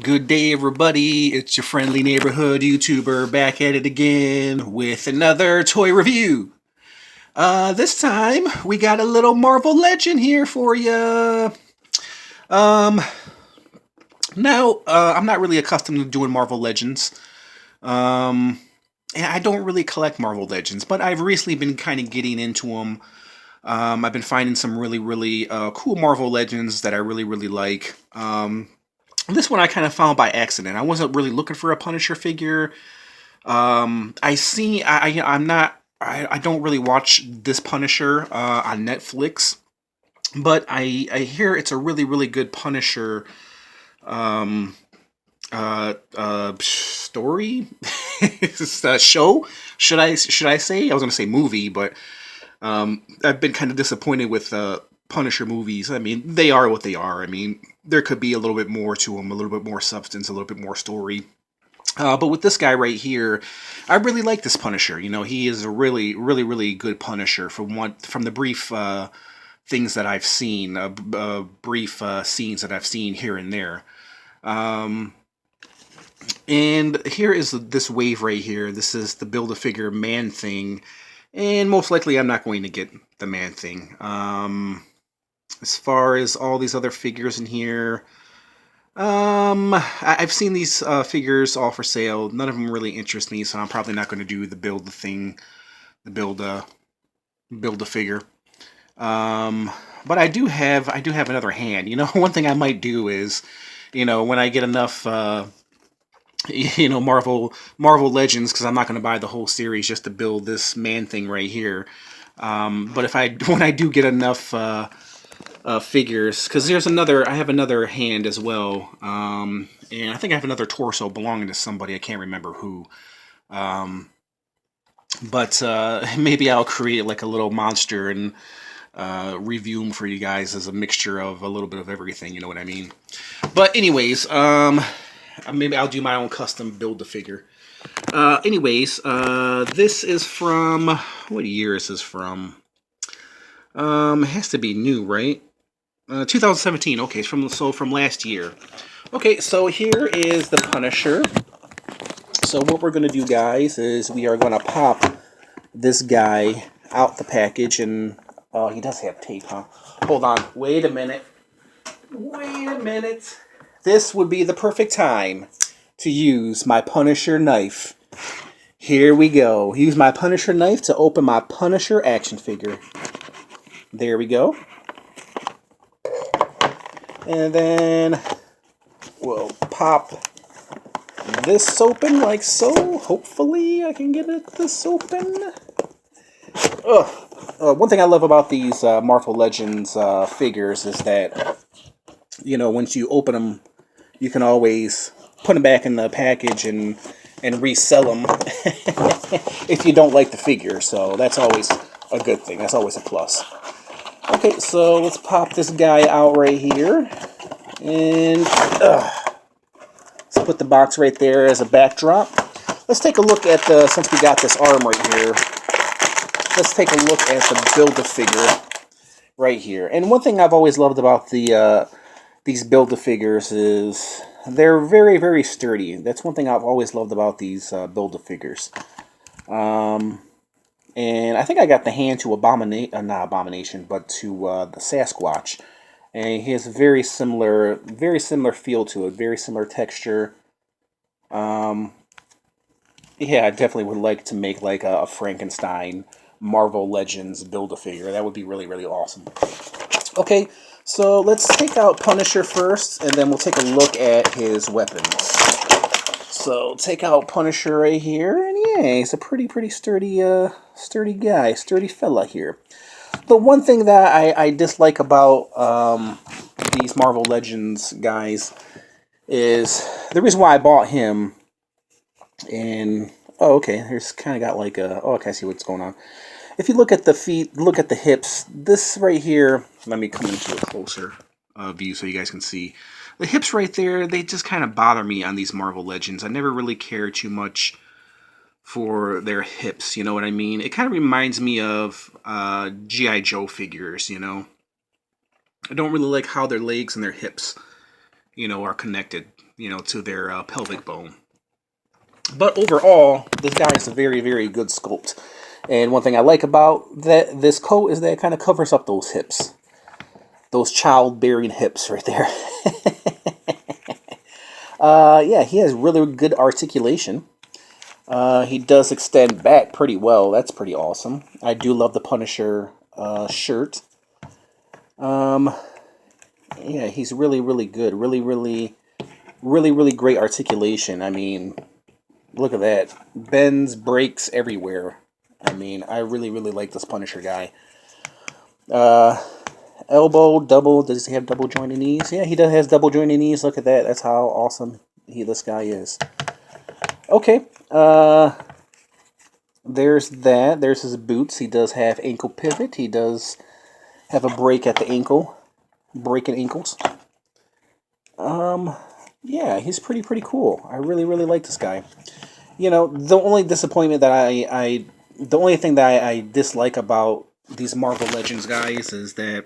Good day, everybody. It's your friendly neighborhood YouTuber back at it again with another toy review. This time we got a little Marvel Legend here for you. Um, I'm not really accustomed to doing Marvel Legends. Um, and I don't really collect Marvel Legends, but I've recently been kind of getting into them. I've been finding some really cool Marvel Legends that I really like. This one I kind of found by accident. I wasn't really looking for a Punisher figure. I don't really watch this Punisher on Netflix, but I hear it's a really good Punisher um, story. It's a show. Should I say? I was gonna say movie, but I've been kind of disappointed with Punisher movies. I mean, they are what they are. I mean, there could be a little bit more to them, a little bit more substance, a little bit more story. But with this guy right here, I really like this Punisher. You know, he is a really good Punisher from the brief things that I've seen, brief scenes that I've seen here and there. Um, and here is this wave right here. This is the Build-A-Figure Man Thing, and most likely I'm not going to get the Man Thing. As far as all these other figures in here, I've seen these figures all for sale. None of them really interest me, so I'm probably not going to do the build the thing, the build the figure. Um, but I do have another hand. You know, one thing I might do is, when I get enough, Marvel Legends, because I'm not going to buy the whole series just to build this Man Thing right here. But if I when I do get enough figures, because I have another hand as well, and I think I have another torso belonging to somebody. I can't remember who. Um, but maybe I'll create like a little monster and review them for you guys as a mixture of a little bit of everything. You know what I mean? But anyways, maybe I'll do my own custom build the figure. This is from what year is this from? It has to be new, right? 2017. Okay, from last year. Okay, so here is the Punisher. So what we're gonna do, guys, is we are gonna pop this guy out the package, and oh, he does have tape, huh? Hold on. Wait a minute. Wait a minute. This would be the perfect time to use my Punisher knife. Here we go. Use my Punisher knife to open my Punisher action figure. There we go. And then we'll pop this open like so. Hopefully I can get this open. One thing I love about these Marvel Legends figures is that, once you open them, you can always put them back in the package and resell them if you don't like the figure. So that's always a good thing. That's always a plus. Okay, so let's pop this guy out right here. And let's put the box right there as a backdrop. Let's take a look at since we got this arm right here, let's take a look at the Build-A-Figure right here. And one thing I've always loved about these Build-A-Figures is they're very sturdy. That's one thing I've always loved about these Build-A-Figures. And I think I got the hand to not Abomination, but to the Sasquatch. And he has a very similar feel to it, very similar texture. Yeah, I definitely would like to make like a Frankenstein Marvel Legends Build-A-Figure. That would be really awesome. Okay, so let's take out Punisher first, and then we'll take a look at his weapons. So take out Punisher right here, and yeah, he's a pretty sturdy guy, sturdy fella here. The one thing that I dislike about these Marvel Legends guys is the reason why I bought him. And oh, okay, there's kind of got like a okay, I see what's going on. If you look at the feet, look at the hips. This right here. Let me come into a closer view so you guys can see. The hips right there, they just kind of bother me on these Marvel Legends. I never really care too much for their hips, you know what I mean? It kind of reminds me of G.I. Joe figures, you know? I don't really like how their legs and their hips, are connected. you know, to their pelvic bone. But overall, this guy is a very, very good sculpt. And one thing I like about this coat is that it kind of covers up those hips. Those childbearing hips right there. Yeah, he has really good articulation. He does extend back pretty well. That's pretty awesome. I do love the Punisher shirt. Yeah, he's really, really good. Really, really, really, really great articulation. I mean, look at that. Bends, breaks everywhere. I mean, I really, really like this Punisher guy. Elbow, double. Does he have double jointed knees? Yeah, he does has double jointed knees. Look at that. That's how awesome this guy is. Okay. There's that. There's his boots. He does have ankle pivot. He does have a break at the ankle. Breaking ankles. Yeah, he's pretty cool. I really, really like this guy. You know, the only disappointment that the only thing that I dislike about these Marvel Legends guys is that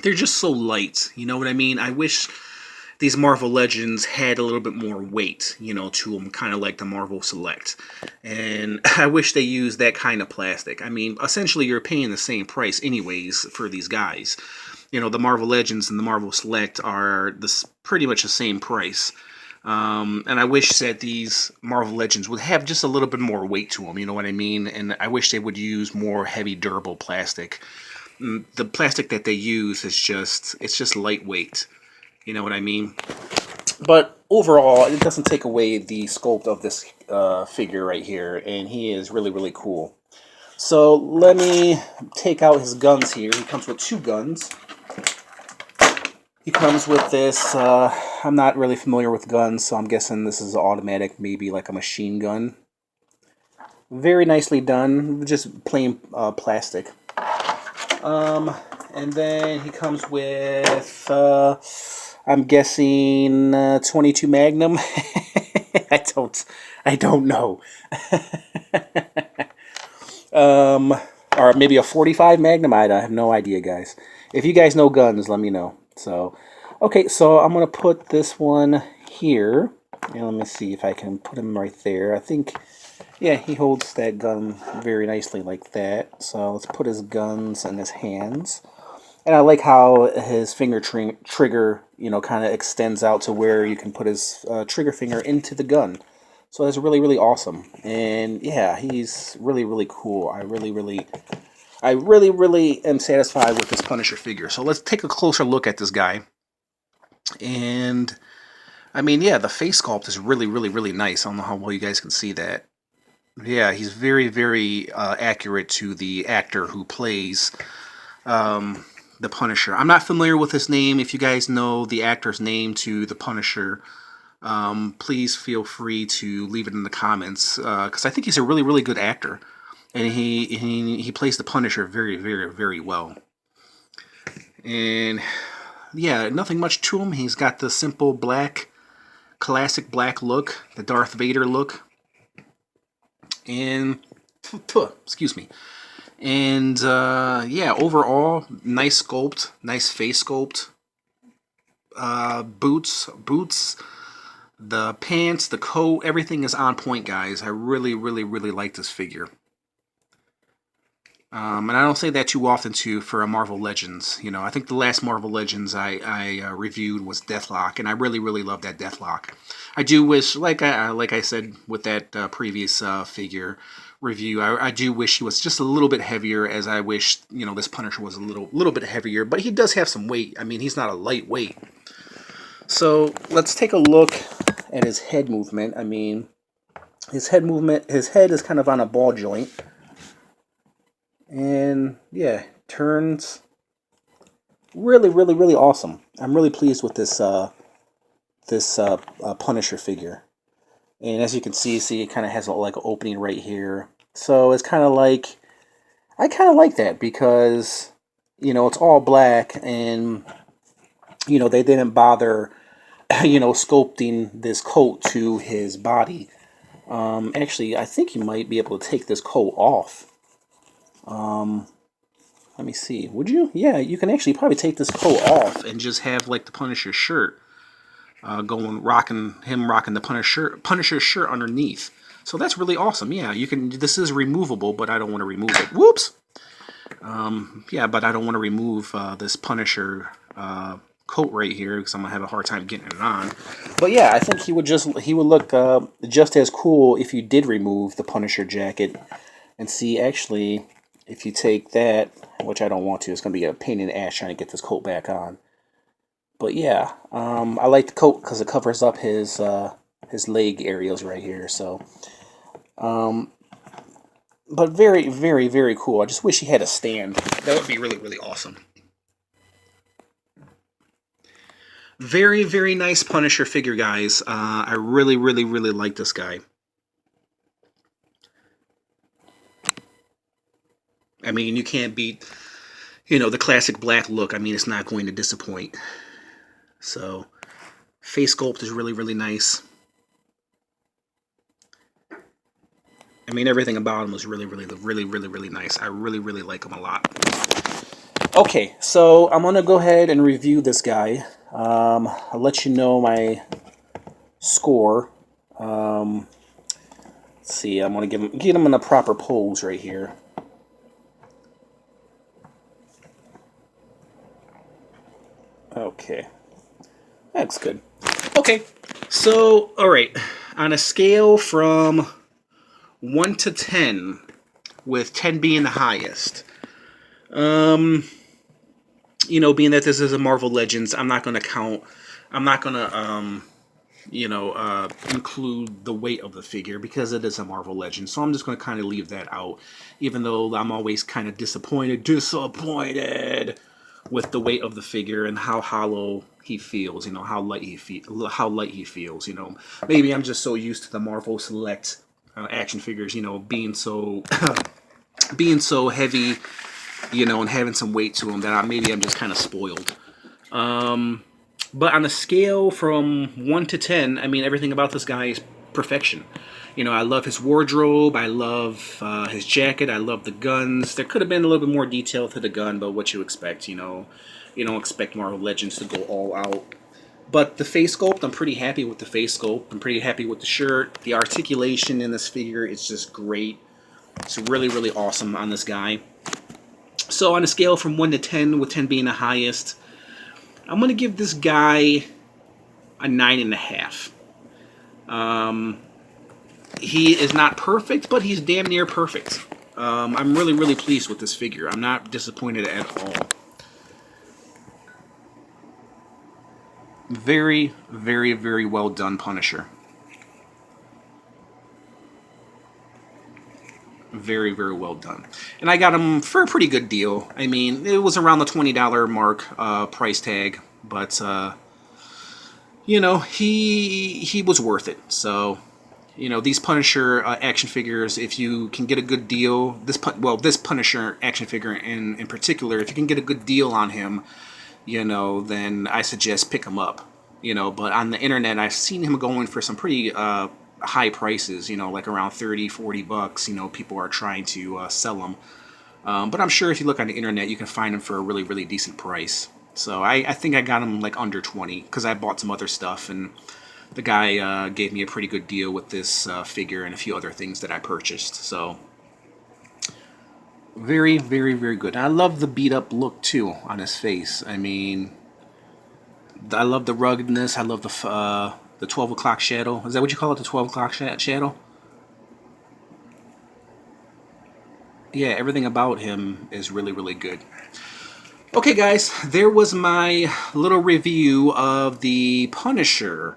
they're just so light. You know what I mean? I wish these Marvel Legends had a little bit more weight, you know, to them, kind of like the Marvel Select. And I wish they used that kind of plastic. I mean, essentially, you're paying the same price anyways for these guys. You know, the Marvel Legends and the Marvel Select are pretty much the same price. And I wish that these Marvel Legends would have just a little bit more weight to them, you know what I mean? And I wish they would use more heavy, durable plastic. The plastic that they use is just lightweight, you know what I mean? But overall, it doesn't take away the sculpt of this figure right here, and he is really, really cool. So let me take out his guns here. He comes with 2 guns. He comes with this, I'm not really familiar with guns, so I'm guessing this is automatic, maybe like a machine gun. Very nicely done, just plain plastic. And then he comes with, I'm guessing 22 Magnum. I don't know. Or maybe a 45 Magnum. I have no idea, guys. If you guys know guns, let me know. So, okay, so I'm gonna put this one here, and let me see if I can put him right there. I think, yeah, he holds that gun very nicely like that. So let's put his guns in his hands. And I like how his finger trigger, you know, kind of extends out to where you can put his trigger finger into the gun. So that's really, really awesome. And yeah, he's really, really cool. I really, really am satisfied with this Punisher figure. So let's take a closer look at this guy. And I mean, yeah, the face sculpt is really, really, really nice. I don't know how well you guys can see that. Yeah, he's very, very accurate to the actor who plays the Punisher. I'm not familiar with his name. If you guys know the actor's name to the Punisher, please feel free to leave it in the comments, because I think he's a really, really good actor. And he plays the Punisher very, very, very well. And yeah, nothing much to him. He's got the simple black, classic black look, the Darth Vader look. And, excuse me. And yeah, overall, nice sculpt, nice face sculpt. Boots, the pants, the coat, everything is on point, guys. I really, really, really like this figure. And I don't say that too often too for a Marvel Legends. You know, I think the last Marvel Legends I reviewed was Deathlock, and I really, really love that Deathlock. I do wish, like I said with that previous figure review, I do wish he was just a little bit heavier, as I wish, you know, this Punisher was a little bit heavier, but he does have some weight. I mean, he's not a lightweight. So let's take a look at his head movement. I mean, his head is kind of on a ball joint. And yeah, turns really, really, really awesome. I'm really pleased with this Punisher figure. And as you can see, it kind of has like an opening right here. So it's kind of like, I kind of like that because, you know, it's all black, and you know, they didn't bother, you know, sculpting this coat to his body. Actually, I think you might be able to take this coat off. Let me see. Would you? Yeah, you can actually probably take this coat off and just have like the Punisher shirt. rocking the Punisher shirt underneath. So that's really awesome. Yeah, you can. This is removable, but I don't want to remove it. Whoops. Yeah, but I don't want to remove this Punisher coat right here because I'm gonna have a hard time getting it on. But yeah, I think he would look just as cool if you did remove the Punisher jacket. And see, actually, if you take that, which I don't want to, it's gonna be a pain in the ass trying to get this coat back on. But yeah, I like the coat because it covers up his leg areas right here. So, but very, very, very cool. I just wish he had a stand. That would be really, really awesome. Very, very nice Punisher figure, guys. I really, really, really like this guy. I mean, you can't beat, the classic black look. I mean, it's not going to disappoint. So, face sculpt is really, really nice. I mean, everything about him was really, really, really, really, really nice. I really, really like him a lot. Okay, so I'm going to go ahead and review this guy. I'll let you know my score. Let's see, I'm going to get him in a proper pose right here. Okay, that's good. Okay, so, alright, on a scale from 1 to 10, with 10 being the highest, being that this is a Marvel Legends, I'm not going to include the weight of the figure because it is a Marvel Legend. So I'm just going to kind of leave that out, even though I'm always kind of disappointed with the weight of the figure and how hollow he feels, how light he feels, Maybe I'm just so used to the Marvel Select action figures, being so being so heavy, and having some weight to them that maybe I'm just kind of spoiled. But on a scale from 1 to 10, I mean, everything about this guy is perfection. I love his wardrobe, I love his jacket, I love the guns. There could have been a little bit more detail to the gun, but what you expect, you don't expect Marvel Legends to go all out. But the face sculpt, I'm pretty happy with the face sculpt. I'm pretty happy with the shirt. The articulation in this figure is just great. It's really, really awesome on this guy. So on a scale from 1 to 10, with 10 being the highest, I'm going to give this guy a 9.5. He is not perfect, but he's damn near perfect. I'm really, really pleased with this figure. I'm not disappointed at all. Very, very, very well done Punisher. Very, very well done. And I got him for a pretty good deal. I mean, it was around the $20 mark price tag, but he was worth it. So, these Punisher action figures, if you can get a good deal, this Punisher action figure in particular, if you can get a good deal on him, then I suggest pick him up. But on the internet, I've seen him going for some pretty high prices, like around 30, 40 bucks. People are trying to sell them. But I'm sure if you look on the internet, you can find them for a really, really decent price. So I think I got them like under 20 because I bought some other stuff, and the guy gave me a pretty good deal with this figure and a few other things that I purchased. So very, very, very good. And I love the beat up look too on his face. I mean, I love the ruggedness. I love the 12 o'clock shadow. Is that what you call it? The 12 o'clock shadow? Yeah, everything about him is really, really good. Okay, guys, there was my little review of the Punisher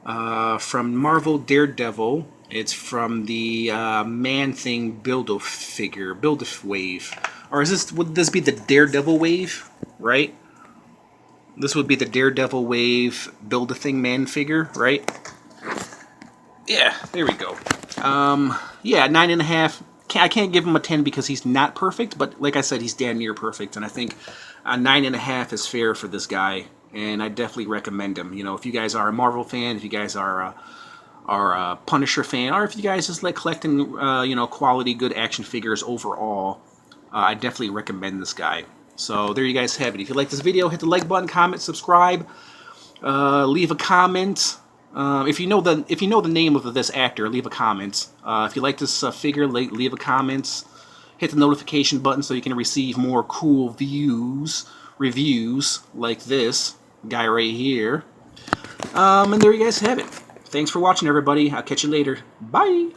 from Marvel Daredevil. It's from the Man-Thing Build-A-Wave. Or would this be the Daredevil wave, right? This would be the Daredevil wave Build-A-Thing man figure, right? Yeah, there we go. Yeah, 9.5. I can't give him a 10 because he's not perfect, but like I said, he's damn near perfect, and I think a 9.5 is fair for this guy, and I definitely recommend him. If you guys are a Marvel fan, if you guys are a Punisher fan, or if you guys just like collecting, quality, good action figures overall, I definitely recommend this guy. So there you guys have it. If you like this video, hit the like button, comment, subscribe. Leave a comment. If you know the name of this actor, leave a comment. If you like this figure, leave a comment. Hit the notification button so you can receive more cool reviews like this guy right here. And there you guys have it. Thanks for watching, everybody. I'll catch you later. Bye.